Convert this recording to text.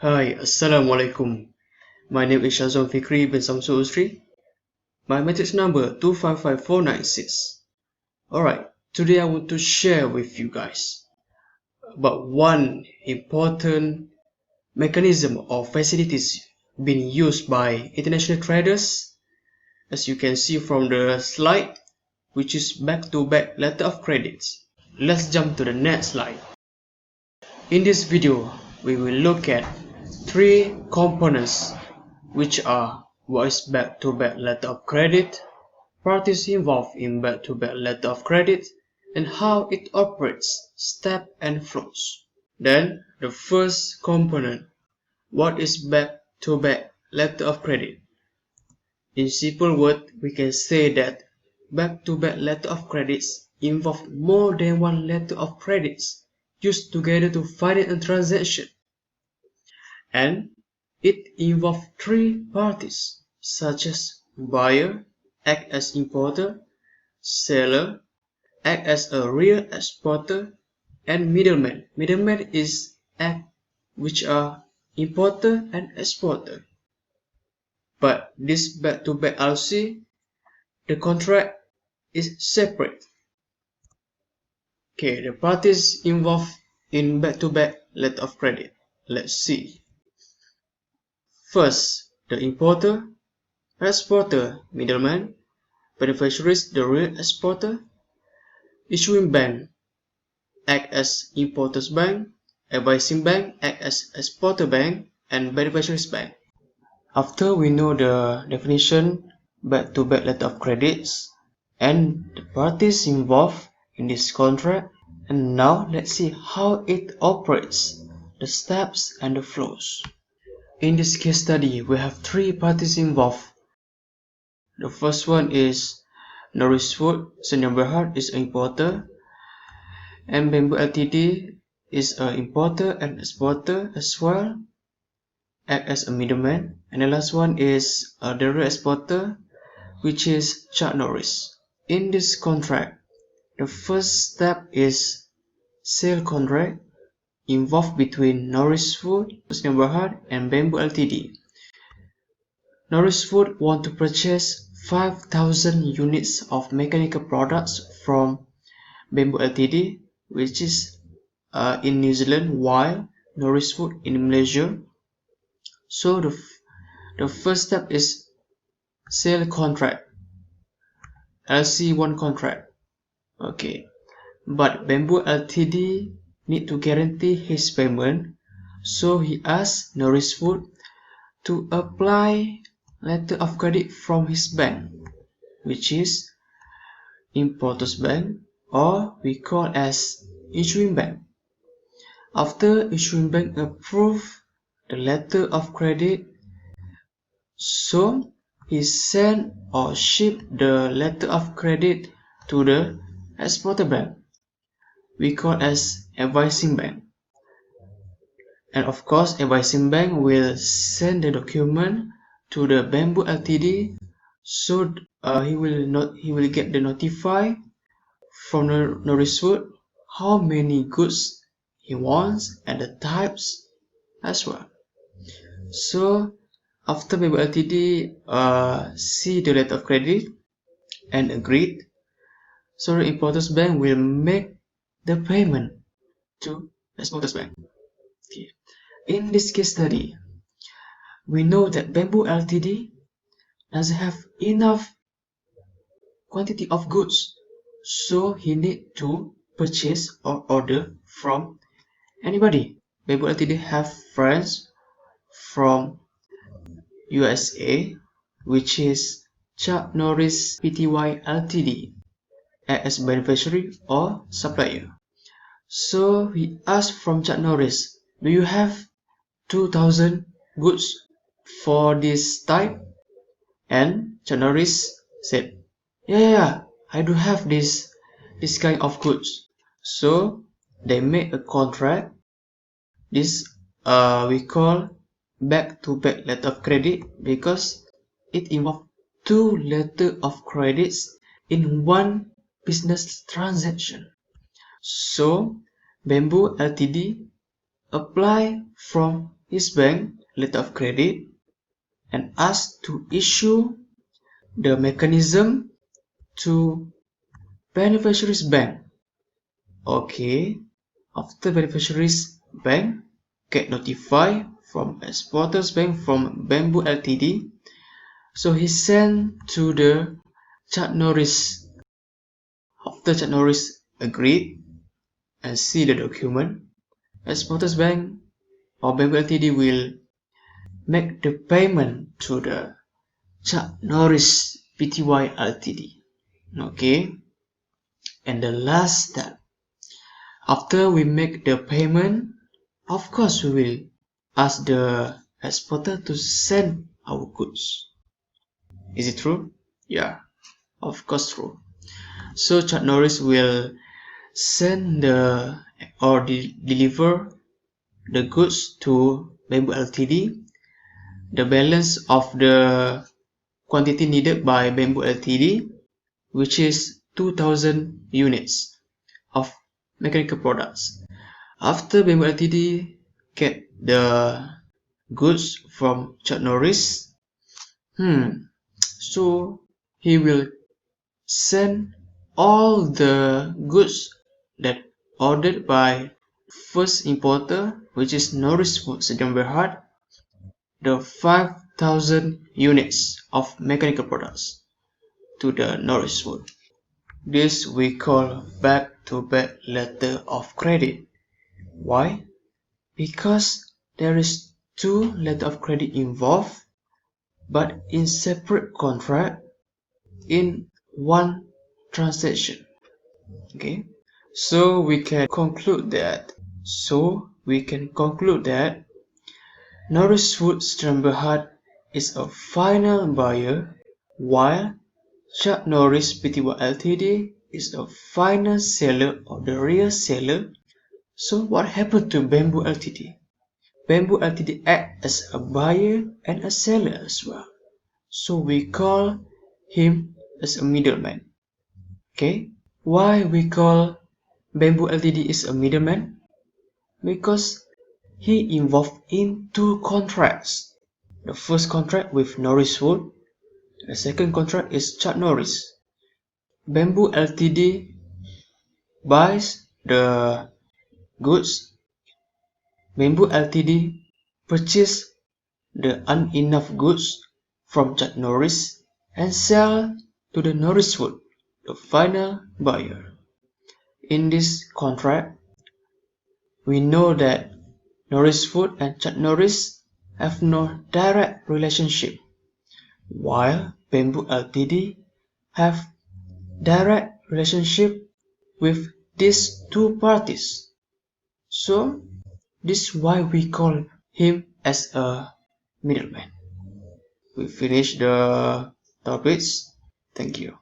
Hi, Assalamualaikum. My name is Shazwan Fikri bin Samsul Usri. My matrix number 255496. Alright, today I want to share with you guys about one important mechanism or facilities being used by international traders, as you can see from the slide, which is back-to-back letter of credits. Let's jump to the next slide. In this video, we will look at three components, which are what is back-to-back letter of credit, parties involved in back-to-back letter of credit, and how it operates, steps and flows. Then, the first component, what is back-to-back letter of credit? In simple words, we can say that back-to-back letter of credits involve more than one letter of credits used together to finance a transaction, and it involves three parties such as buyer act as importer, seller act as a real exporter, and middleman. Middleman is act which are importer and exporter. But this back-to-back LC, the contract is separate. Okay, the parties involved in back-to-back letter of credit. Let's see. First, the importer, exporter, middleman, beneficiaries, the real exporter, issuing bank act as importers bank, advising bank act as exporter bank, and beneficiaries bank. After we know the definition, back-to-back letter of credits, and the parties involved in this contract, and now let's see how it operates, the steps and the flows. In this case study, we have three parties involved. The first one is Norris Food, Senyum Berhad is an importer, and Bamboo Ltd is an importer and exporter as well, act as a middleman. And the last one is the real exporter, which is Chuck Norris. In this contract, the first step is sale contract involved between Norris Food, Senyum Berhad, and Bamboo Ltd. Norris Food want to purchase 5,000 units of mechanical products from Bamboo Ltd, which is in New Zealand, while Norris Food in Malaysia. So the first step is sale contract, LC1 contract. Okay, but Bamboo Ltd need to guarantee his payment, so he asked Norris Food to apply letter of credit from his bank, which is Importers Bank, or we call as issuing bank. After issuing bank approve the letter of credit, so he sent or shipped the letter of credit to the exporter bank, we call as advising bank. And of course, advising bank will send the document to the Bamboo Ltd, so he will get the notify from the Norris Food how many goods he wants and the types as well. So after Bamboo Ltd see the letter of credit and agreed, so the Importers Bank will make the payment to Exporters Bank. Okay. In this case study, we know that Bamboo Ltd doesn't have enough quantity of goods, so he need to purchase or order from anybody. Bamboo Ltd have friends from USA, which is Chuck Norris Pty Ltd, as beneficiary or supplier. So he asked from Chuck Norris, do you have 2,000 goods for this type? And Chuck Norris said, yeah, I do have this kind of goods. So they make a contract. This we call back-to-back letter of credit, because it involves two letter of credits in one business transaction. So Bamboo Ltd apply from his bank letter of credit and asked to issue the mechanism to beneficiary's bank. Okay, after beneficiary's bank get notified from exporter's bank from Bamboo Ltd, so he sent to the Chuck Norris. After Chuck Norris agreed and see the document, exporter's bank or Bamboo Ltd will make the payment to the Chuck Norris Pty Ltd. Okay, and the last step, after we make the payment, of course we will ask the exporter to send our goods. Is it true? Yeah, of course true. So Chuck Norris will send or deliver the goods to Bamboo Ltd. The balance of the quantity needed by Bamboo Ltd, which is 2000 units of mechanical products. After Bamboo Ltd get the goods from Chuck Norris, so he will send all the goods that ordered by first importer, which is Norris Food Sdn Bernhard, the 5000 units of mechanical products to the Norris Food. This we call back-to-back letter of credit. Why? Because there is two letter of credit involved, but in separate contract in one transaction. Okay, so we can conclude that Norris Food Sdn Bernhard is a final buyer, while Chuck Norris Pty Ltd is a final seller or the real seller. So what happened to Bamboo Ltd? Bamboo Ltd acts as a buyer and a seller as well. So we call him as a middleman. Okay, why we call Bamboo Ltd is a middleman? Because he involved in two contracts. The first contract with Norris Food, the second contract is Chuck Norris. Bamboo Ltd buys the goods. Bamboo Ltd purchase the unenough goods from Chuck Norris and sell to the Norris Food, the final buyer. In this contract, we know that Norris Food and Chuck Norris have no direct relationship, while Bamboo Ltd have direct relationship with these two parties. So this is why we call him as a middleman. We finish the topics. Thank you.